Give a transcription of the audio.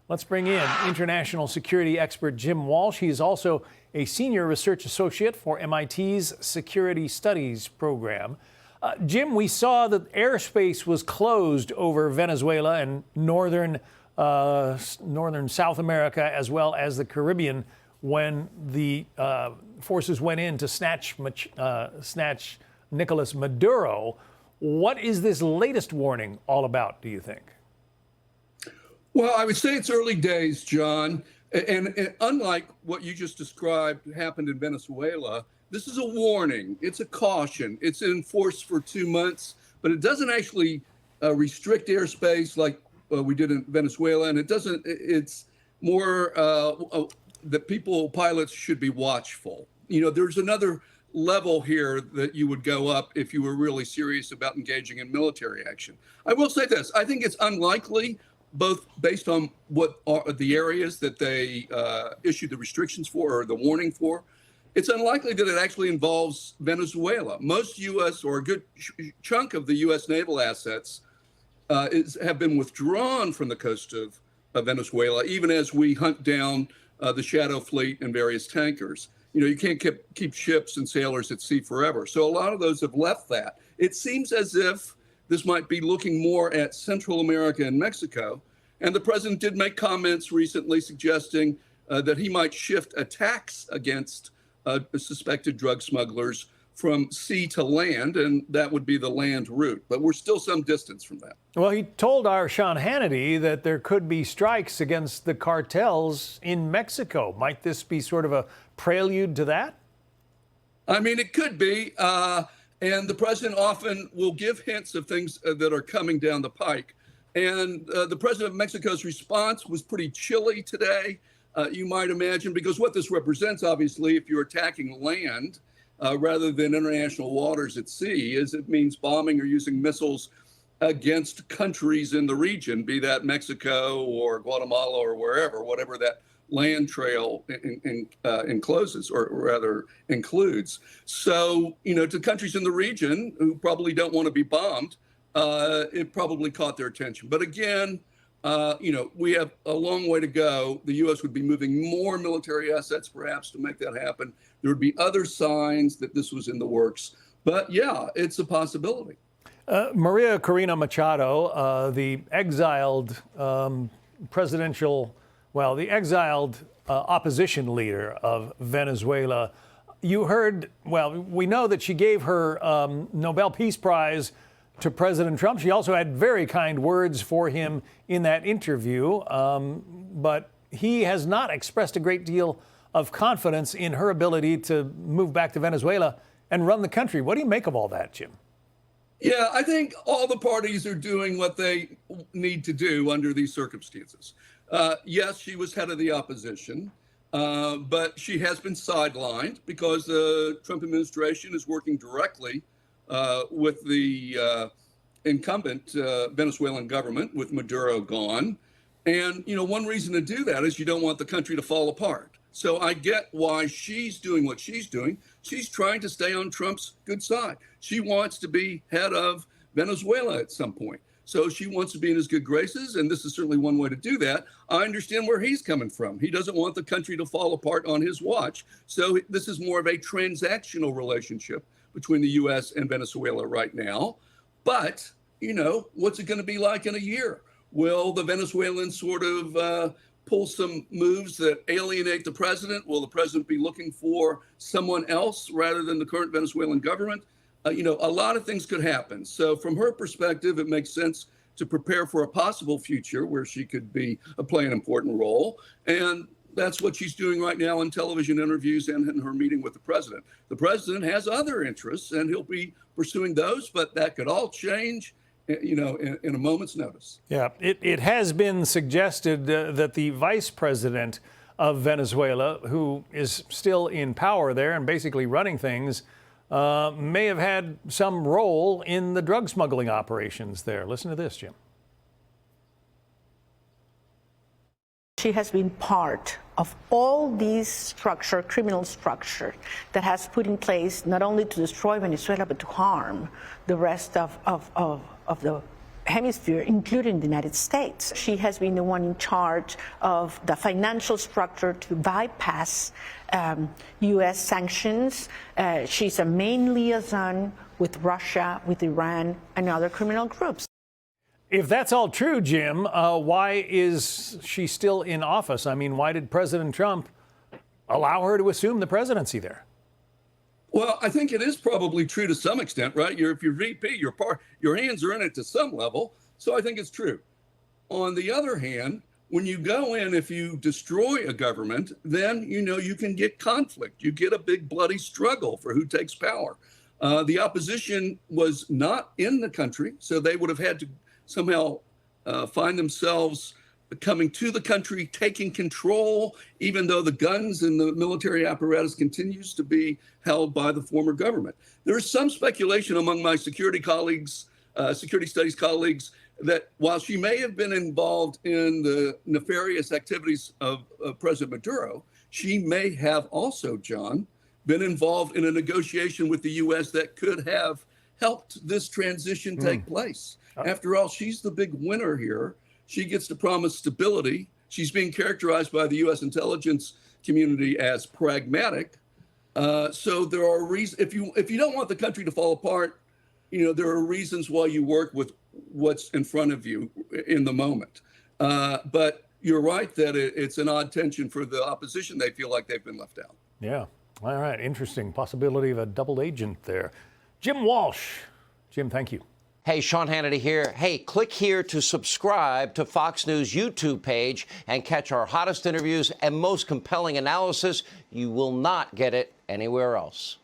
Let's bring in international security expert Jim Walsh. He is also a senior research associate for MIT's Security Studies program. Jim, we saw that airspace was closed over Venezuela and northern South America, as well as the Caribbean, when the forces went in to snatch Nicolas Maduro. What is this latest warning all about, do you think? Well, I would say it's early days, John. And unlike what you just described happened in Venezuela, this is a warning. It's a caution. It's in force for 2 months, but it doesn't actually restrict airspace like we did in Venezuela. And it's more that pilots should be watchful. You know, there's another level here that you would go up if you were really serious about engaging in military action. I will say this. I think it's unlikely, both based on what are the areas that they issued the restrictions for or the warning for. It's unlikely that it actually involves Venezuela. Most U.S. or a good chunk of the U.S. naval assets have been withdrawn from the coast of Venezuela, even as we hunt down the shadow fleet and various tankers. You know, you can't keep ships and sailors at sea forever. So a lot of those have left that. It seems as if this might be looking more at Central America and Mexico. And the president did make comments recently suggesting that he might shift attacks against suspected drug smugglers from sea to land, and that would be the land route. But we're still some distance from that. Well, he told our Sean Hannity that there could be strikes against the cartels in Mexico. Might this be sort of a prelude to that? I mean, it could be. And the president often will give hints of things that are coming down the pike. And the president of Mexico's response was pretty chilly today, you might imagine, because what this represents, obviously, if you're attacking land rather than international waters at sea, is it means bombing or using missiles against countries in the region, be that Mexico or Guatemala or wherever, whatever that land trail encloses, or rather includes. So, you know, to countries in the region who probably don't want to be bombed, it probably caught their attention. But again, you know, we have a long way to go. The U.S. would be moving more military assets, perhaps, to make that happen. There would be other signs that this was in the works. But yeah, it's a possibility. Maria Corina Machado, the exiled opposition leader of Venezuela. You heard, well, we know that she gave her Nobel Peace Prize to President Trump. She also had very kind words for him in that interview, but he has not expressed a great deal of confidence in her ability to move back to Venezuela and run the country. What do you make of all that, Jim? Yeah, I think all the parties are doing what they need to do under these circumstances. Yes, she was head of the opposition, but she has been sidelined because the Trump administration is working directly with the incumbent Venezuelan government, with Maduro gone. And, you know, one reason to do that is you don't want the country to fall apart. So I get why she's doing what she's doing. She's trying to stay on Trump's good side. She wants to be head of Venezuela at some point. So she wants to be in his good graces, and this is certainly one way to do that. I understand where he's coming from. He doesn't want the country to fall apart on his watch. So this is more of a transactional relationship between the U.S. and Venezuela right now. But, you know, what's it going to be like in a year? Will the Venezuelans sort of pull some moves that alienate the president? Will the president be looking for someone else rather than the current Venezuelan government? You know, a lot of things could happen. So from her perspective, it makes sense to prepare for a possible future where she could play an important role. And that's what she's doing right now in television interviews and in her meeting with the president. The president has other interests, and he'll be pursuing those, but that could all change, you know, in a moment's notice. Yeah, it has been suggested that the vice president of Venezuela, who is still in power there and basically running things, may have had some role in the drug smuggling operations there. Listen to this, Jim. She has been part of all these criminal structure that has put in place not only to destroy Venezuela, but to harm the rest of the hemisphere, including the United States. She has been the one in charge of the financial structure to bypass U.S. sanctions. She's a main liaison with Russia, with Iran, and other criminal groups. If that's all true, Jim, why is she still in office? I mean, why did President Trump allow her to assume the presidency there? Well, I think it is probably true to some extent, right? If you're VP, your hands are in it to some level. So I think it's true. On the other hand, when you go in, if you destroy a government, then, you can get conflict. You get a big bloody struggle for who takes power. The opposition was not in the country, so they would have had to somehow find themselves coming to the country, taking control, even though the guns and the military apparatus continues to be held by the former government. There is some speculation among my security colleagues, security studies colleagues, that while she may have been involved in the nefarious activities of President Maduro, she may have also, John, been involved in a negotiation with the U.S. that could have helped this transition take place. After all, she's the big winner here. She gets to promise stability. She's being characterized by the U.S. intelligence community as pragmatic. So there are reasons. If you don't want the country to fall apart, there are reasons why you work with what's in front of you in the moment. But you're right that it's an odd tension for the opposition. They feel like they've been left out. Yeah. All right. Interesting possibility of a double agent there. Jim Walsh. Jim, thank you. Hey, Sean Hannity here. Hey, click here to subscribe to Fox News YouTube page and catch our hottest interviews and most compelling analysis. You will not get it anywhere else.